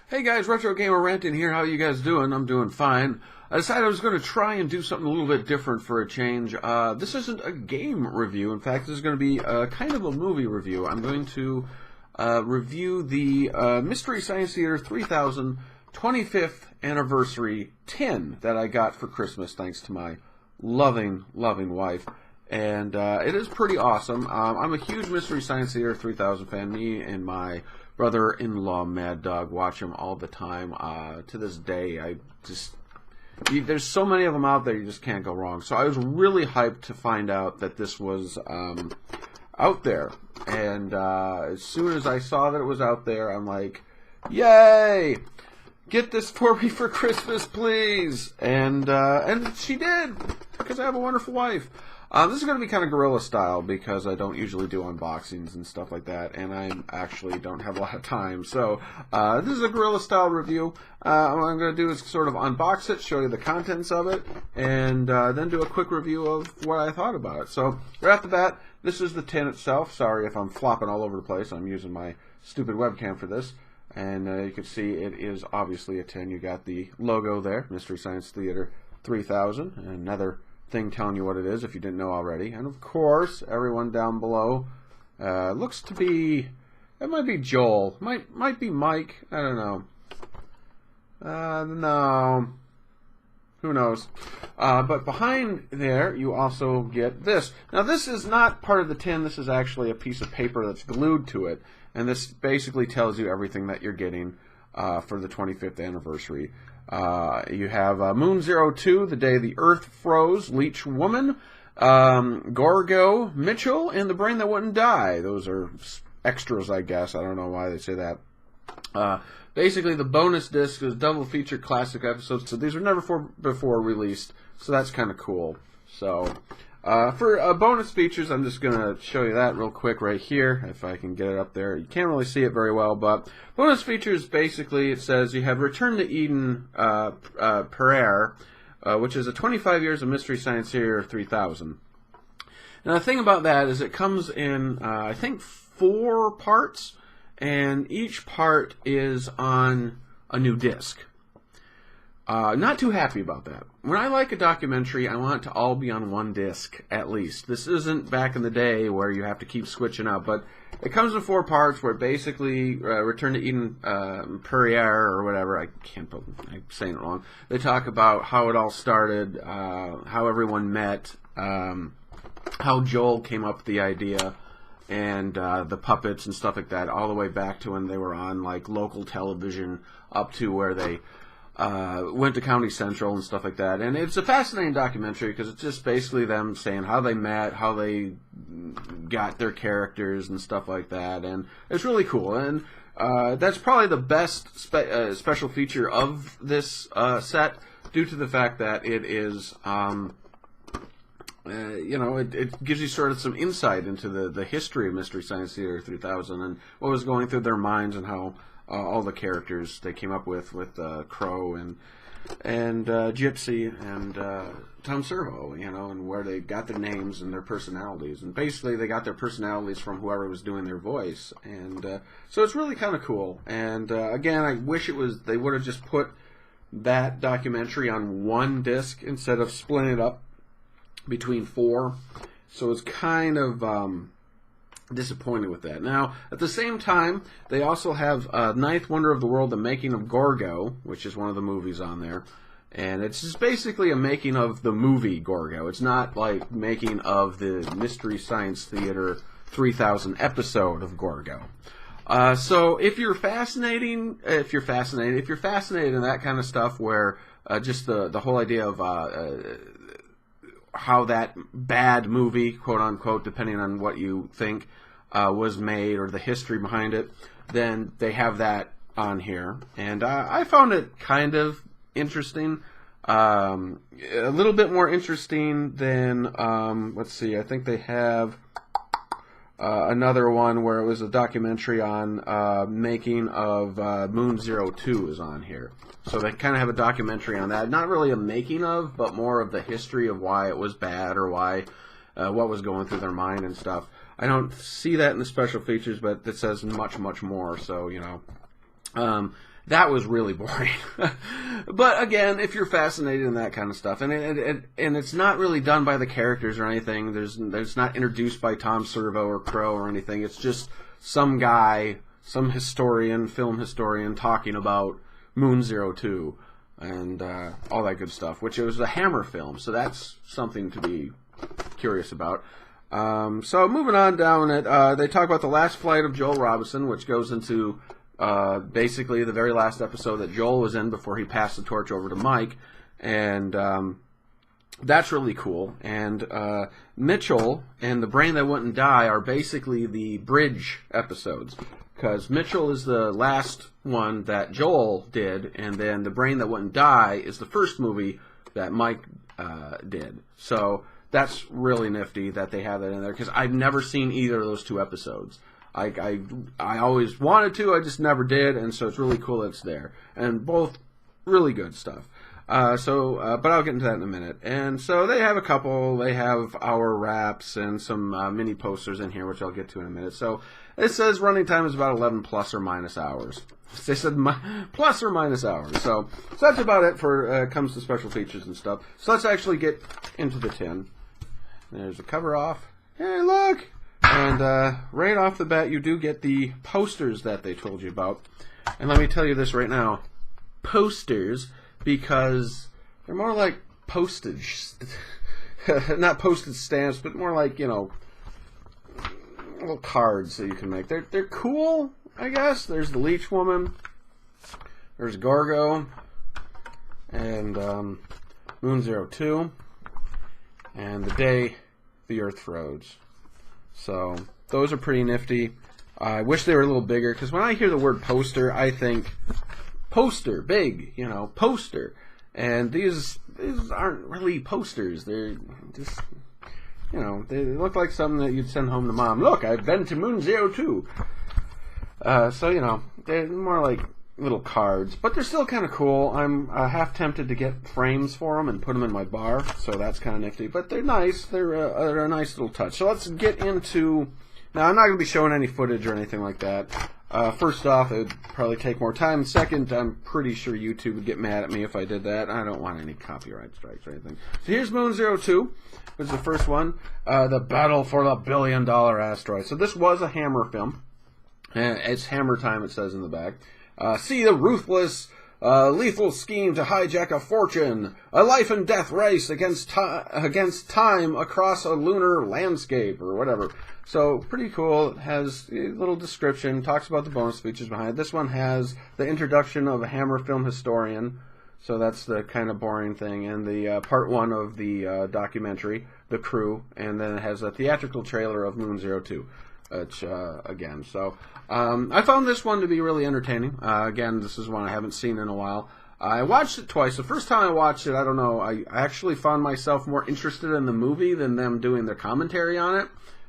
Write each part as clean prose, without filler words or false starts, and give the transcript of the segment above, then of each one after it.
Hey guys, Retro Gamer Ranting here. How you guys doing? I'm doing fine. I decided I was going to try and do something a little bit different for a change. This isn't a game review. In fact, this is going to be kind of a movie review. I'm going to review the Mystery Science Theater 3000 25th Anniversary tin that I got for Christmas thanks to my loving wife. And it is pretty awesome. I'm a huge Mystery Science Theater 3000 fan. Me and my brother-in-law, Mad Dog, watch them all the time. To this day, there's so many of them out there, you just can't go wrong. So I was really hyped to find out that this was out there. And as soon as I saw that it was out there, I'm like, yay! Get this for me for Christmas, please! And she did, because I have a wonderful wife. This is going to be kind of guerrilla style because I don't usually do unboxings and stuff like that, and I actually don't have a lot of time. So this is a guerrilla style review. What I'm going to do is sort of unbox it, show you the contents of it, and then do a quick review of what I thought about it. So right off the bat, this is the tin itself. Sorry if I'm flopping all over the place. I'm using my stupid webcam for this. And you can see it is obviously a tin. You got the logo there, Mystery Science Theater 3000, and another thing telling you what it is if you didn't know already. And of course, everyone down below looks to be, it might be Joel, might be Mike, I don't know. No, who knows. But behind there, you also get this. Now, this is not part of the tin. This is actually a piece of paper that's glued to it. And this basically tells you everything that you're getting for the 25th anniversary. You have Moon02, the day the Earth froze, Leech Woman, Gorgo, Mitchell, and the Brain That Wouldn't Die. Those are extras, I guess. I don't know why they say that. Basically, the bonus disc is double feature classic episodes. So these were never before released, so that's kind of cool. So for bonus features, I'm just going to show you that real quick right here, if I can get it up there. You can't really see it very well, but bonus features, basically, it says you have Return to Eden Prayer, which is a 25 years of Mystery Science Theater 3000. Now, the thing about that is it comes in, I think, 4 parts, and each part is on a new disc. Not too happy about that. When I like a documentary, I want it to all be on one disc, at least. This isn't back in the day where you have to keep switching out, but it comes in 4 parts where basically Return to Eden Prayer or whatever, I'm saying it wrong. They talk about how it all started, how everyone met, how Joel came up with the idea, and the puppets and stuff like that, all the way back to when they were on like local television up to where they went to County Central and stuff like that. And it's a fascinating documentary because it's just basically them saying how they met, how they got their characters and stuff like that. And it's really cool. And that's probably the best special feature of this set due to the fact that it is, you know, it gives you sort of some insight into the history of Mystery Science Theater 3000 and what was going through their minds and how all the characters they came up with Crow and Gypsy and Tom Servo, you know, and where they got their names and their personalities. And basically they got their personalities from whoever was doing their voice. And so it's really kind of cool. And again, I wish they would have just put that documentary on one disc instead of splitting it up between 4. So it's kind of disappointed with that. Now, at the same time, they also have Ninth Wonder of the World, The Making of Gorgo, which is one of the movies on there. And it's just basically a making of the movie Gorgo. It's not like making of the Mystery Science Theater 3000 episode of Gorgo. So if you're fascinated in that kind of stuff, where just the whole idea of how that bad movie, quote unquote, depending on what you think, was made or the history behind it, then they have that on here. And I found it kind of interesting. A little bit more interesting than, let's see, I think they have another one where it was a documentary on making of Moon02 is on here. So they kind of have a documentary on that. Not really a making of, but more of the history of why it was bad or why what was going through their mind and stuff. I don't see that in the special features, but it says much more. So, you know. That was really boring. But again, if you're fascinated in that kind of stuff, and it's not really done by the characters or anything. There's not introduced by Tom Servo or Crow or anything. It's just some guy, some historian, film historian, talking about Moon02 and all that good stuff. Which it was a Hammer film, so that's something to be curious about. So moving on down it, they talk about the last flight of Joel Robinson, which goes into basically the very last episode that Joel was in before he passed the torch over to Mike, and that's really cool. And Mitchell and The Brain That Wouldn't Die are basically the bridge episodes, because Mitchell is the last one that Joel did, and then The Brain That Wouldn't Die is the first movie that Mike did. So that's really nifty that they have that in there, because I've never seen either of those two episodes. I always wanted to, I just never did, and so it's really cool that it's there. And both really good stuff. But I'll get into that in a minute. And so they have a couple. They have our wraps and some mini posters in here, which I'll get to in a minute. So it says running time is about 11 plus or minus hours. They said plus or minus hours. So that's about it for comes to special features and stuff. So let's actually get into the tin. There's the cover off. Hey, look! And right off the bat, you do get the posters that they told you about. And let me tell you this right now. Posters, because they're more like postage. Not postage stamps, but more like, you know, little cards that you can make. They're cool, I guess. There's the Leech Woman. There's Gorgo. And Moon02. And the day the Earth froze. So those are pretty nifty. I wish they were a little bigger, because when I hear the word poster, I think poster, big, you know, poster. And these aren't really posters. They're just, you know, they look like something that you'd send home to mom. Look, I've been to Moon02. So, you know, they're more like little cards, but they're still kind of cool. I'm half tempted to get frames for them and put them in my bar, so that's kind of nifty. But they're nice. They're a nice little touch. So let's get into... Now, I'm not going to be showing any footage or anything like that. First off, it would probably take more time. Second, I'm pretty sure YouTube would get mad at me if I did that. I don't want any copyright strikes or anything. So here's Moon02, which is the first one. The Battle for the $1 Billion Asteroid. So this was a Hammer film. It's Hammer time, it says in the back. See the ruthless, lethal scheme to hijack a fortune. A life and death race against time across a lunar landscape, or whatever. So, pretty cool. It has a little description, talks about the bonus features behind it. This one has the introduction of a Hammer film historian. So that's the kind of boring thing. And the part one of the documentary, The Crew. And then it has a theatrical trailer of Moon02. Which, again, so I found this one to be really entertaining. Again, this is one I haven't seen in a while. I watched it twice. The first time I watched it, I don't know, I actually found myself more interested in the movie than them doing their commentary on it,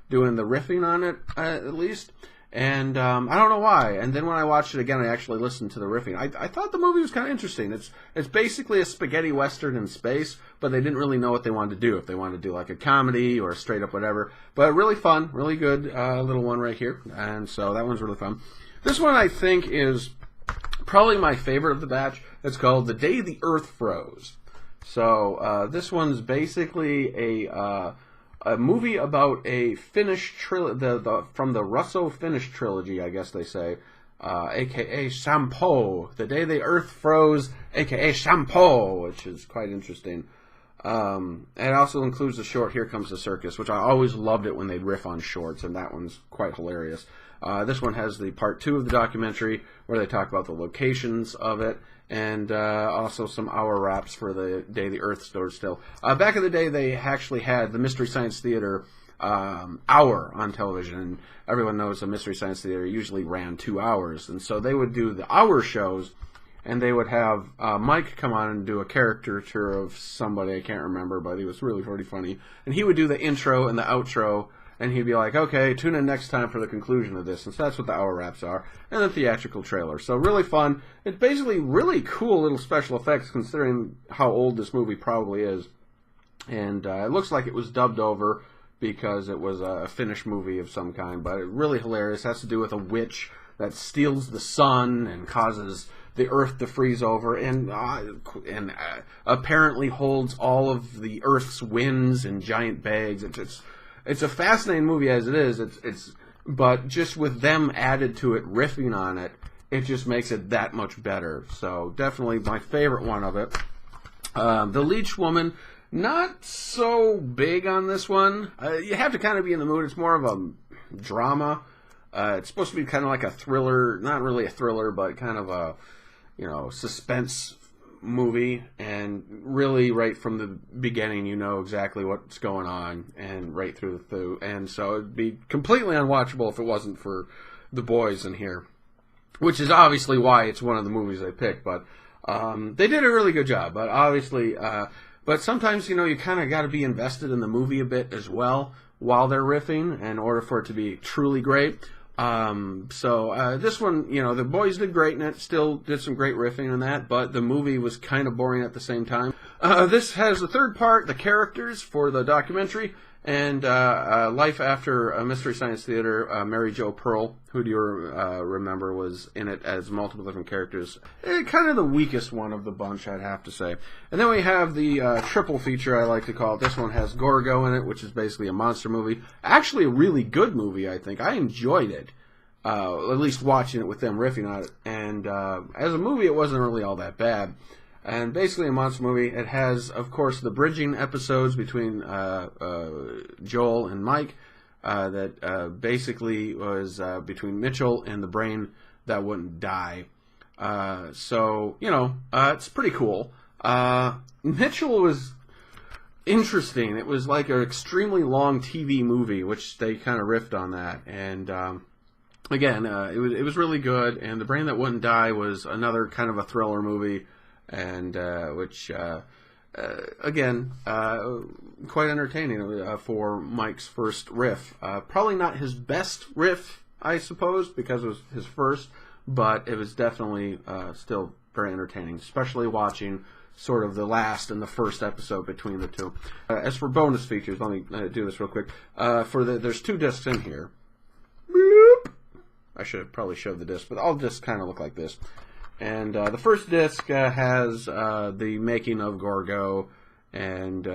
doing the riffing on it, at least. And I don't know why. And then when I watched it again, I actually listened to the riffing. I thought the movie was kind of interesting. It's basically a spaghetti western in space, but they didn't really know what they wanted to do. If they wanted to do like a comedy or straight up whatever. But really fun, really good little one right here. And so that one's really fun. This one I think is probably my favorite of the batch. It's called The Day the Earth Froze. So this one's basically a movie about a Finnish trilogy, from the Russo-Finnish trilogy, I guess they say, a.k.a. Sampo, The Day the Earth Froze, a.k.a. Sampo, which is quite interesting. It also includes the short Here Comes the Circus, which I always loved it when they'd riff on shorts, and that one's quite hilarious. This one has the part 2 of the documentary, where they talk about the locations of it, and also some hour wraps for the day the Earth stood still. Back in the day, they actually had the Mystery Science Theater hour on television, and everyone knows the Mystery Science Theater usually ran 2 hours, and so they would do the hour shows, and they would have Mike come on and do a caricature of somebody, I can't remember, but he was really pretty funny, and he would do the intro and the outro, and he'd be like, okay, tune in next time for the conclusion of this. And so that's what the hour wraps are. And the theatrical trailer. So really fun. It's basically really cool little special effects considering how old this movie probably is. And it looks like it was dubbed over because it was a Finnish movie of some kind. But it's really hilarious. It has to do with a witch that steals the sun and causes the Earth to freeze over, and apparently holds all of the Earth's winds in giant bags. It's a fascinating movie as it is. But just with them added to it, riffing on it, it just makes it that much better. So definitely my favorite one of it. The Leech Woman, not so big on this one. You have to kind of be in the mood. It's more of a drama. It's supposed to be kind of like a thriller, not really a thriller, but kind of a, suspense movie. And really, right from the beginning, you know exactly what's going on, and right through. And so it'd be completely unwatchable if it wasn't for the boys in here, which is obviously why it's one of the movies I picked. But they did a really good job. But obviously, but sometimes you kind of got to be invested in the movie a bit as well while they're riffing in order for it to be truly great. So this one, the boys did great in it, still did some great riffing in that, but the movie was kind of boring at the same time. This has the third part, the characters for the documentary, and Life After Mystery Science Theater, Mary Jo Pearl, who do you remember was in it as multiple different characters. Kind of the weakest one of the bunch, I'd have to say. And then we have the triple feature, I like to call it. This one has Gorgo in it, which is basically a monster movie. Actually a really good movie, I think. I enjoyed it. At least watching it with them riffing on it. And as a movie, it wasn't really all that bad. And basically a monster movie. It has, of course, the bridging episodes between Joel and Mike that basically was between Mitchell and the brain that wouldn't die. So, it's pretty cool. Mitchell was interesting. It was like an extremely long TV movie, which they kind of riffed on that. And again, it was really good. And The Brain That Wouldn't Die was another kind of a thriller movie. And which, again, quite entertaining for Mike's first riff. Probably not his best riff, I suppose, because it was his first, but it was definitely still very entertaining, especially watching sort of the last and the first episode between the two. As for bonus features, let me do this real quick. There's 2 discs in here. Bloop. I should have probably showed the disc, but all discs kind of look like this. And the first disc has the making of Gorgo and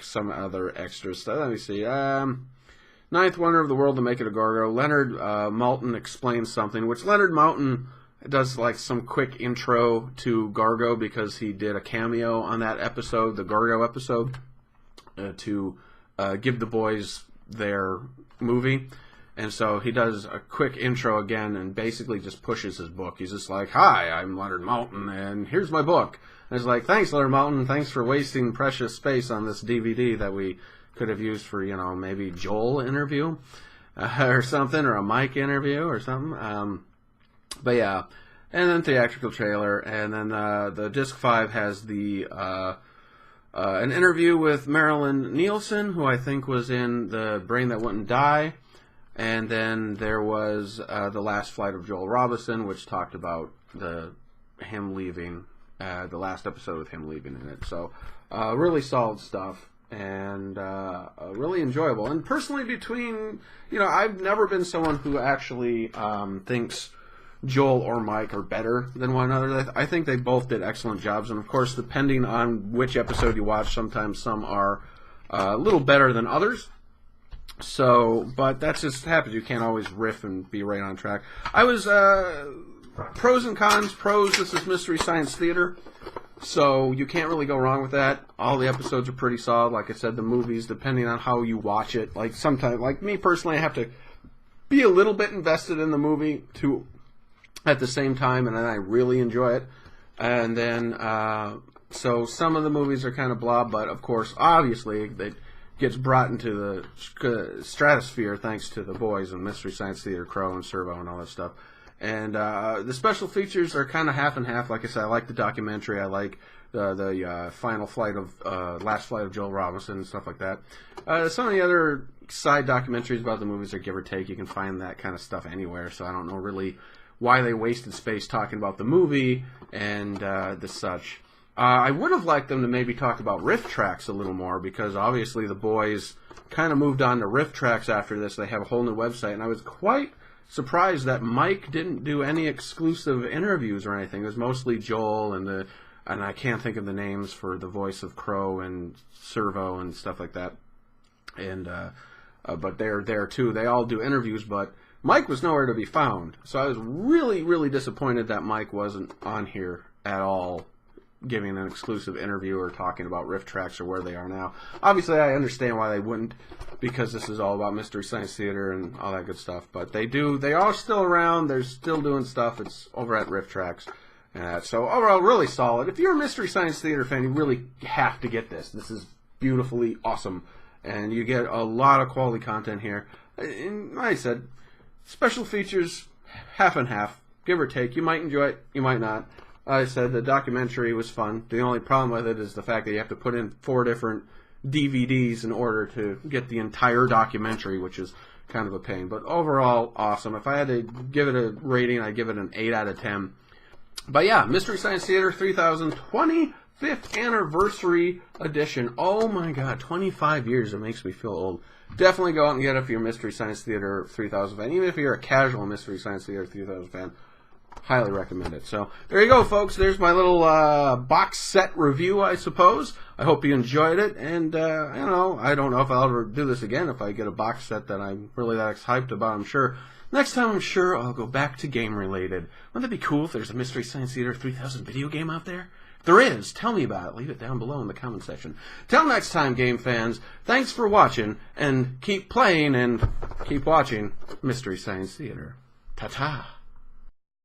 some other extras. So let me see. Ninth Wonder of the World, The Making of Gorgo. Leonard Maltin explains something, which Leonard Maltin does like some quick intro to Gorgo because he did a cameo on that episode, the Gorgo episode, to give the boys their movie. And so he does a quick intro again and basically just pushes his book. He's just like, "Hi, I'm Leonard Maltin, and here's my book." And it's like, "Thanks, Leonard Maltin. Thanks for wasting precious space on this DVD that we could have used for, maybe Joel interview or something, or a Mike interview or something." But yeah. And then theatrical trailer. And then the disc 5 has an interview with Marilyn Nielsen, who I think was in The Brain That Wouldn't Die. And then there was The Last Flight of Joel Robinson, which talked about him leaving, the last episode with him leaving in it. So really solid stuff and really enjoyable. And personally I've never been someone who actually thinks Joel or Mike are better than one another. I think they both did excellent jobs. And of course, depending on which episode you watch, sometimes some are a little better than others. So, but that just happens. You can't always riff and be right on track. I was, pros and cons. Pros, this is Mystery Science Theater, so you can't really go wrong with that. All the episodes are pretty solid. Like I said, the movies, depending on how you watch it, like sometimes, like me personally, I have to be a little bit invested in the movie at the same time, and then I really enjoy it. And then, so some of the movies are kind of blah, but of course, obviously, they gets brought into the stratosphere thanks to the boys and Mystery Science Theater, Crow and Servo and all that stuff. And the special features are kind of half and half. Like I said, I like the documentary. I like the final flight of last flight of Joel Robinson and stuff like that. Some of the other side documentaries about the movies are give or take. You can find that kind of stuff anywhere. So I don't know really why they wasted space talking about the movie and the such. I would have liked them to maybe talk about riff tracks a little more because obviously the boys kind of moved on to riff tracks after this. They have a whole new website, and I was quite surprised that Mike didn't do any exclusive interviews or anything. It was mostly Joel and I can't think of the names for the voice of Crow and Servo and stuff like that. And but they're there too. They all do interviews, but Mike was nowhere to be found. So I was really, really disappointed that Mike wasn't on here at all, giving an exclusive interview or talking about riff tracks or where they are now. Obviously, I understand why they wouldn't, because this is all about Mystery Science Theater and all that good stuff. But they are still around. They're still doing stuff. It's over at Riff Tracks. So overall, really solid. If you're a Mystery Science Theater fan, you really have to get this. This is beautifully awesome. And you get a lot of quality content here. And like I said, special features, half and half, give or take. You might enjoy it, you might not. Like I said, the documentary was fun. The only problem with it is the fact that you have to put in 4 different DVDs in order to get the entire documentary, which is kind of a pain. But overall, awesome. If I had to give it a rating, I'd give it an 8 out of 10. But yeah, Mystery Science Theater 3000 25th Anniversary Edition. Oh my god, 25 years. It makes me feel old. Definitely go out and get it if you're a Mystery Science Theater 3000 fan. Even if you're a casual Mystery Science Theater 3000 fan, highly recommend it. So there you go, folks. There's my little box set review, I suppose. I hope you enjoyed it. And, I don't know if I'll ever do this again if I get a box set that I'm really that hyped about, I'm sure. Next time, I'm sure I'll go back to game-related. Wouldn't that be cool if there's a Mystery Science Theater 3000 video game out there? If there is, tell me about it. Leave it down below in the comment section. Till next time, game fans, thanks for watching, and keep playing and keep watching Mystery Science Theater. Ta-ta!